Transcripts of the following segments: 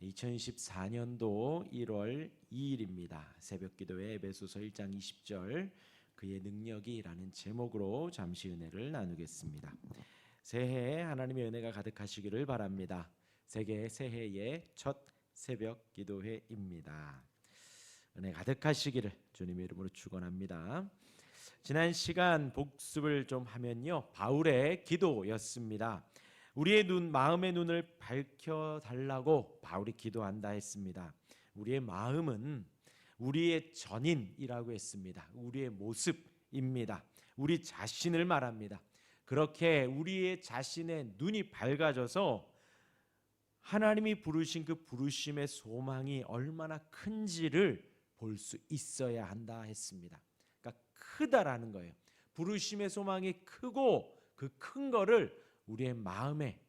2024년도 1월 2일입니다. 새벽기도회 에베소서 1장 20절 그의 능력이라는 제목으로 잠시 은혜를 나누겠습니다. 새해에 하나님의 은혜가 가득하시기를 바랍니다. 세계 새해의 첫 새벽기도회입니다. 은혜 가득하시기를 주님의 이름으로 축원합니다. 지난 시간 복습을 좀 하면요, 바울의 기도였습니다. 우리의 마음의 눈을 밝혀달라고 바울이 기도한다 했습니다. 우리의 마음은 우리의 전인이라고 했습니다. 우리의 모습입니다. 우리 자신을 말합니다. 그렇게 우리의 자신의 눈이 밝아져서 하나님이 부르신 그 부르심의 소망이 얼마나 큰지를 볼 수 있어야 한다 했습니다. 그러니까 크다라는 거예요. 부르심의 소망이 크고 그 큰 거를 우리의 마음에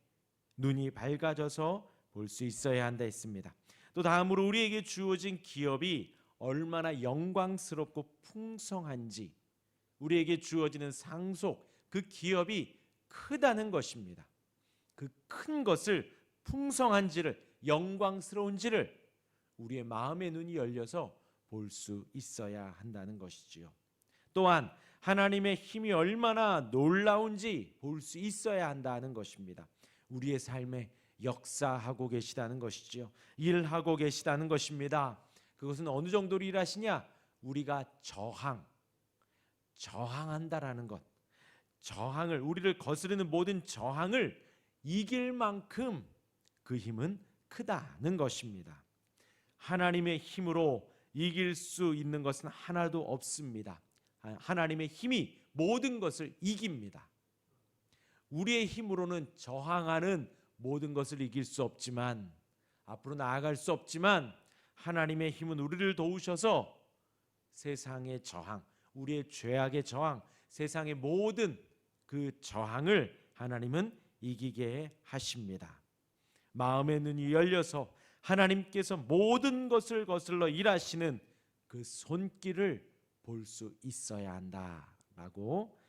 눈이 밝아져서 볼 수 있어야 한다 했습니다. 또 다음으로 우리에게 주어진 기업이 얼마나 영광스럽고 풍성한지, 우리에게 주어지는 상속, 그 기업이 크다는 것입니다. 그 큰 것을, 풍성한지를, 영광스러운지를 우리의 마음의 눈이 열려서 볼 수 있어야 한다는 것이지요. 또한 하나님의 힘이 얼마나 놀라운지 볼 수 있어야 한다는 것입니다. 우리의 삶에 역사하고 계시다는 것이지요. 일하고 계시다는 것입니다. 그것은 어느 정도로 일하시냐? 우리가 저항한다라는 것, 저항을, 우리를 거스르는 모든 저항을 이길 만큼 그 힘은 크다는 것입니다. 하나님의 힘으로 이길 수 있는 것은 하나도 없습니다. 하나님의 힘이 모든 것을 이깁니다. 우리의 힘으로는 저항하는 모든 것을 이길 수 없지만, 앞으로 나아갈 수 없지만, 하나님의 힘은 우리를 도우셔서 세상의 저항, 우리의 죄악의 저항, 세상의 모든 그 저항을 하나님은 이기게 하십니다. 마음의 눈이 열려서 하나님께서 모든 것을 거슬러 일하시는 그 손길을 볼 수 있어야 한다라고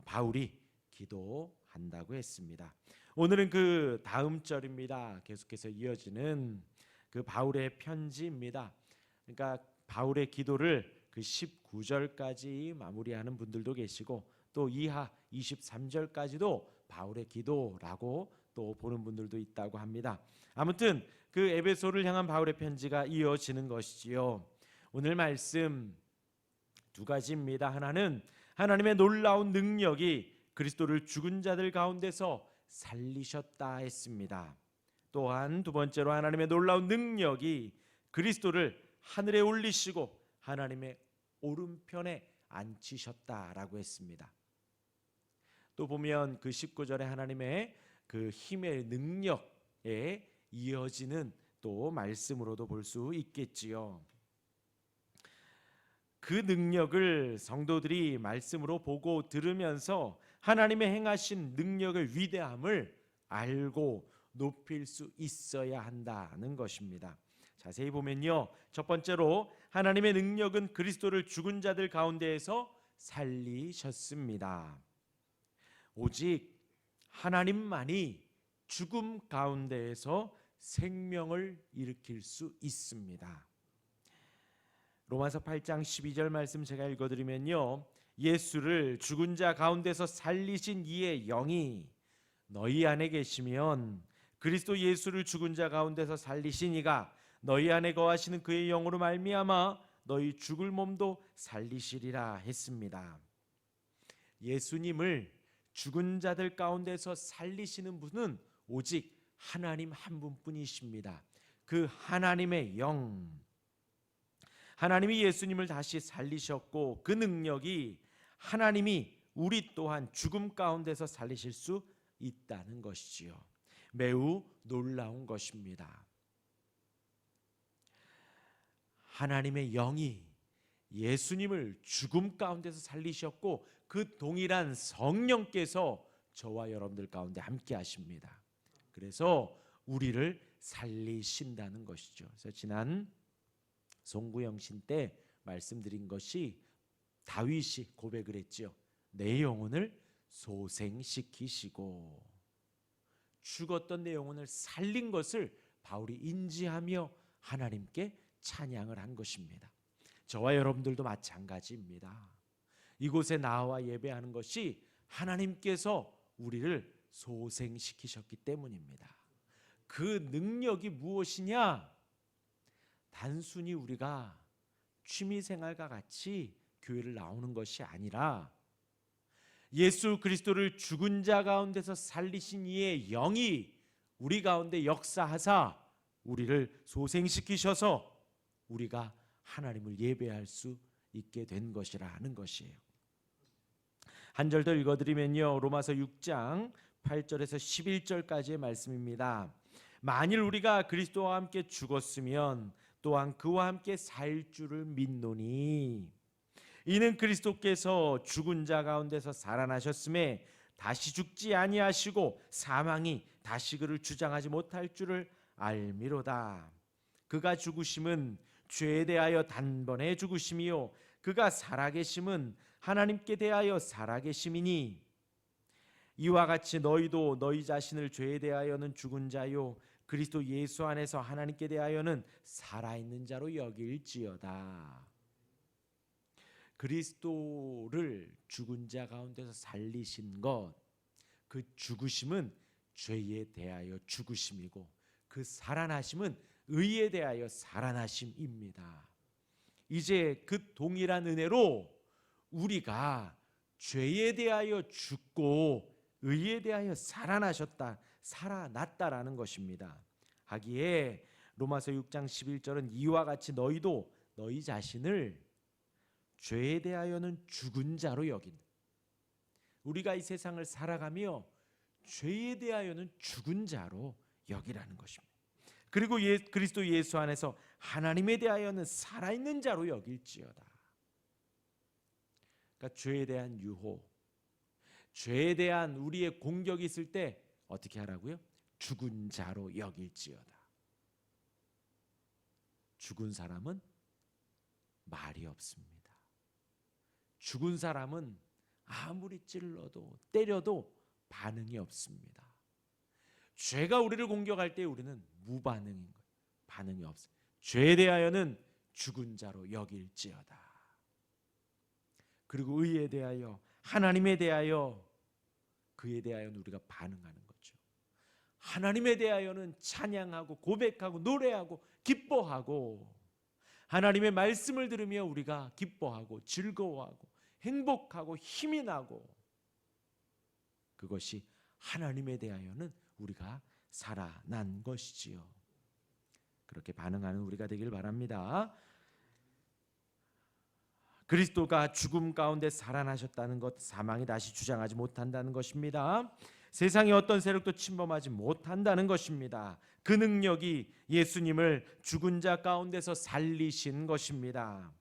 바울이 기도한다고 했습니다. 오늘은 그 다음 절입니다. 계속해서 이어지는 그 바울의 편지입니다. 그러니까 바울의 기도를 그 19절까지 마무리하는 분들도 계시고, 또 이하 23절까지도 바울의 기도라고 또 보는 분들도 있다고 합니다. 아무튼 그 에베소를 향한 바울의 편지가 이어지는 것이지요. 오늘 말씀 두 가지입니다. 하나는 하나님의 놀라운 능력이 그리스도를 죽은 자들 가운데서 살리셨다 했습니다. 또한 두 번째로 하나님의 놀라운 능력이 그리스도를 하늘에 올리시고 하나님의 오른편에 앉히셨다라고 했습니다. 또 보면 그 19절에 하나님의 그 힘의 능력에 이어지는 또 말씀으로도 볼 수 있겠지요. 그 능력을 성도들이 말씀으로 보고 들으면서 하나님의 행하신 능력의 위대함을 알고 높일 수 있어야 한다는 것입니다. 자세히 보면요, 첫 번째로 하나님의 능력은 그리스도를 죽은 자들 가운데에서 살리셨습니다. 오직 하나님만이 죽음 가운데에서 생명을 일으킬 수 있습니다. 로마서 8장 12절 말씀 제가 읽어드리면요, 예수를 죽은 자 가운데서 살리신 이의 영이 너희 안에 계시면 그리스도 예수를 죽은 자 가운데서 살리신 이가 너희 안에 거하시는 그의 영으로 말미암아 너희 죽을 몸도 살리시리라 했습니다. 예수님을 죽은 자들 가운데서 살리시는 분은 오직 하나님 한 분뿐이십니다. 그 하나님의 영, 하나님이 예수님을 다시 살리셨고 그 능력이 하나님이 우리 또한 죽음 가운데서 살리실 수 있다는 것이지요. 매우 놀라운 것입니다. 하나님의 영이 예수님을 죽음 가운데서 살리셨고 그 동일한 성령께서 저와 여러분들 가운데 함께 하십니다. 그래서 우리를 살리신다는 것이죠. 그래서 지난 송구영신 때 말씀드린 것이 다윗이 고백을 했지요. 내 영혼을 소생시키시고, 죽었던 내 영혼을 살린 것을 바울이 인지하며 하나님께 찬양을 한 것입니다. 저와 여러분들도 마찬가지입니다. 이곳에 나와 예배하는 것이 하나님께서 우리를 소생시키셨기 때문입니다. 그 능력이 무엇이냐? 단순히 우리가 취미생활과 같이 교회를 나오는 것이 아니라 예수 그리스도를 죽은 자 가운데서 살리신 이의 영이 우리 가운데 역사하사 우리를 소생시키셔서 우리가 하나님을 예배할 수 있게 된 것이라 하는 것이에요. 한 절 더 읽어드리면요, 로마서 6장 8절에서 11절까지의 말씀입니다. 만일 우리가 그리스도와 함께 죽었으면 또한 그와 함께 살 줄을 믿노니 이는 그리스도께서 죽은 자 가운데서 살아나셨음에 다시 죽지 아니하시고 사망이 다시 그를 주장하지 못할 줄을 알미로다. 그가 죽으심은 죄에 대하여 단번에 죽으심이요 그가 살아계심은 하나님께 대하여 살아계심이니 이와 같이 너희도 너희 자신을 죄에 대하여는 죽은 자요 그리스도 예수 안에서 하나님께 대하여는 살아있는 자로 여길지어다. 그리스도를 죽은 자 가운데서 살리신 것, 그 죽으심은 죄에 대하여 죽으심이고 그 살아나심은 의에 대하여 살아나심입니다. 이제 그 동일한 은혜로 우리가 죄에 대하여 죽고 의에 대하여 살아났다라는 것입니다. 하기에 로마서 6장 11절은 이와 같이 너희도 너희 자신을 죄에 대하여는 죽은 자로 여긴, 우리가 이 세상을 살아가며 죄에 대하여는 죽은 자로 여기라는 것입니다. 그리고 그리스도 예수 안에서 하나님에 대하여는 살아있는 자로 여길지어다. 그러니까 죄에 대한 유혹, 죄에 대한 우리의 공격이 있을 때 어떻게 하라고요? 죽은 자로 여길지어다. 죽은 사람은 말이 없습니다. 죽은 사람은 아무리 찔러도 때려도 반응이 없습니다. 죄가 우리를 공격할 때 우리는 무반응인 거예요. 반응이 없어요. 죄에 대하여는 죽은 자로 여길지어다. 그리고 의에 대하여, 하나님에 대하여, 그에 대하여는 우리가 반응하는 거죠. 하나님에 대하여는 찬양하고 고백하고 노래하고 기뻐하고, 하나님의 말씀을 들으며 우리가 기뻐하고 즐거워하고 행복하고 힘이 나고, 그것이 하나님에 대하여는 우리가 살아난 것이지요. 그렇게 반응하는 우리가 되길 바랍니다. 그리스도가 죽음 가운데 살아나셨다는 것, 사망이 다시 주장하지 못한다는 것입니다. 세상의 어떤 세력도 침범하지 못한다는 것입니다. 그 능력이 예수님을 죽은 자 가운데서 살리신 것입니다.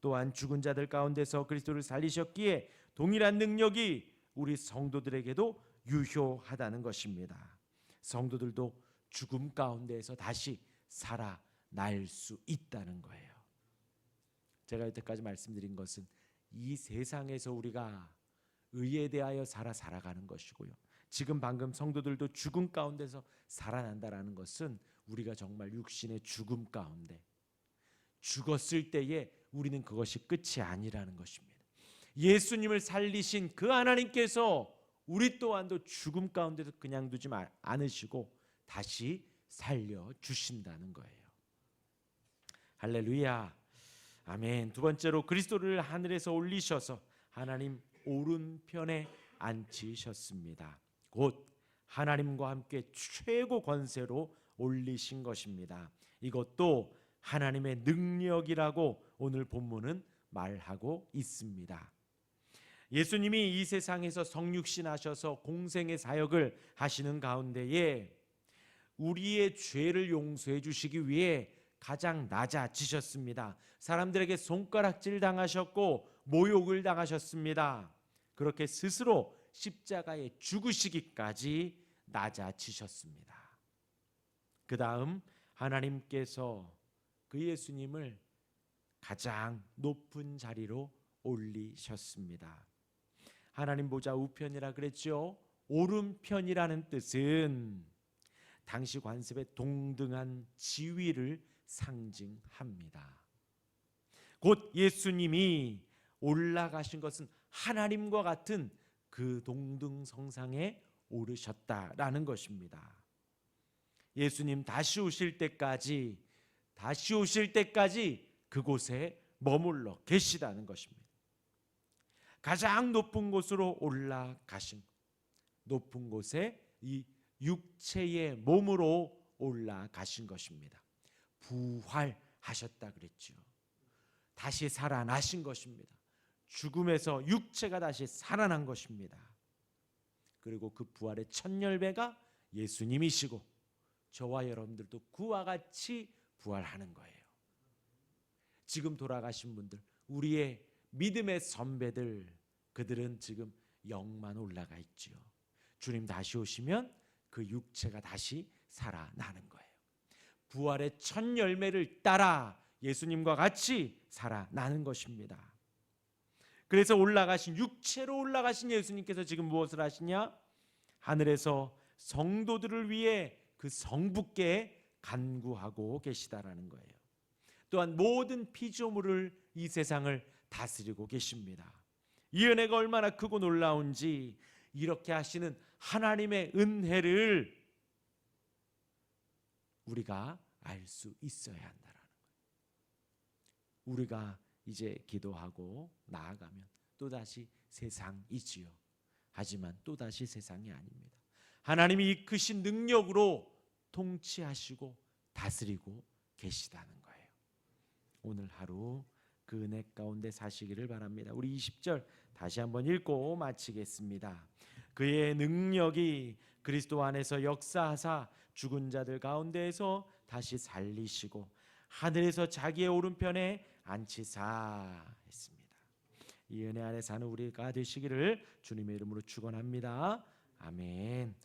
또한 죽은 자들 가운데서 그리스도를 살리셨기에 동일한 능력이 우리 성도들에게도 유효하다는 것입니다. 성도들도 죽음 가운데에서 다시 살아날 수 있다는 거예요. 제가 여태까지 말씀드린 것은 이 세상에서 우리가 의에 대하여 살아가는 것이고요, 지금 방금 성도들도 죽음 가운데서 살아난다라는 것은 우리가 정말 육신의 죽음 가운데 죽었을 때에 우리는 그것이 끝이 아니라는 것입니다. 예수님을 살리신 그 하나님께서 우리 또한도 죽음 가운데서 그냥 두지 않으시고 다시 살려주신다는 거예요. 할렐루야, 아멘. 두 번째로 그리스도를 하늘에서 올리셔서 하나님 오른편에 앉히셨습니다. 곧 하나님과 함께 최고 권세로 올리신 것입니다. 이것도 하나님의 능력이라고 오늘 본문은 말하고 있습니다. 예수님이 이 세상에서 성육신하셔서 공생의 사역을 하시는 가운데에 우리의 죄를 용서해 주시기 위해 가장 낮아지셨습니다. 사람들에게 손가락질 당하셨고 모욕을 당하셨습니다. 그렇게 스스로 십자가에 죽으시기까지 낮아지셨습니다. 그 다음 하나님께서 그 예수님을 가장 높은 자리로 올리셨습니다. 하나님 보좌 우편이라 그랬죠. 오른편이라는 뜻은 당시 관습의 동등한 지위를 상징합니다. 곧 예수님이 올라가신 것은 하나님과 같은 그 동등성상에 오르셨다라는 것입니다. 예수님 다시 오실 때까지 그곳에 머물러 계시다는 것입니다. 가장 높은 곳으로 올라가신, 높은 곳에 이 육체의 몸으로 올라가신 것입니다. 부활하셨다 그랬죠. 다시 살아나신 것입니다. 죽음에서 육체가 다시 살아난 것입니다. 그리고 그 부활의 첫 열매가 예수님이시고 저와 여러분들도 그와 같이 부활하는 거예요. 지금 돌아가신 분들, 우리의 믿음의 선배들, 그들은 지금 영만 올라가 있지요. 주님 다시 오시면 그 육체가 다시 살아나는 거예요. 부활의 첫 열매를 따라 예수님과 같이 살아나는 것입니다. 그래서 육체로 올라가신 예수님께서 지금 무엇을 하시냐? 하늘에서 성도들을 위해 그 성부께 간구하고 계시다라는 거예요. 또한 모든 피조물을, 이 세상을 다스리고 계십니다. 이 은혜가 얼마나 크고 놀라운지, 이렇게 하시는 하나님의 은혜를 우리가 알 수 있어야 한다라는 거예요. 우리가 이제 기도하고 나아가면 또다시 세상이지요. 하지만 또다시 세상이 아닙니다. 하나님이 이 크신 능력으로 통치하시고 다스리고 계시다는 거예요. 오늘 하루 그 은혜 가운데 사시기를 바랍니다. 우리 20절 다시 한번 읽고 마치겠습니다. 그의 능력이 그리스도 안에서 역사하사 죽은 자들 가운데에서 다시 살리시고 하늘에서 자기의 오른편에 앉히사 했습니다. 이 은혜 안에 사는 우리가 되시기를 주님의 이름으로 축원합니다. 아멘.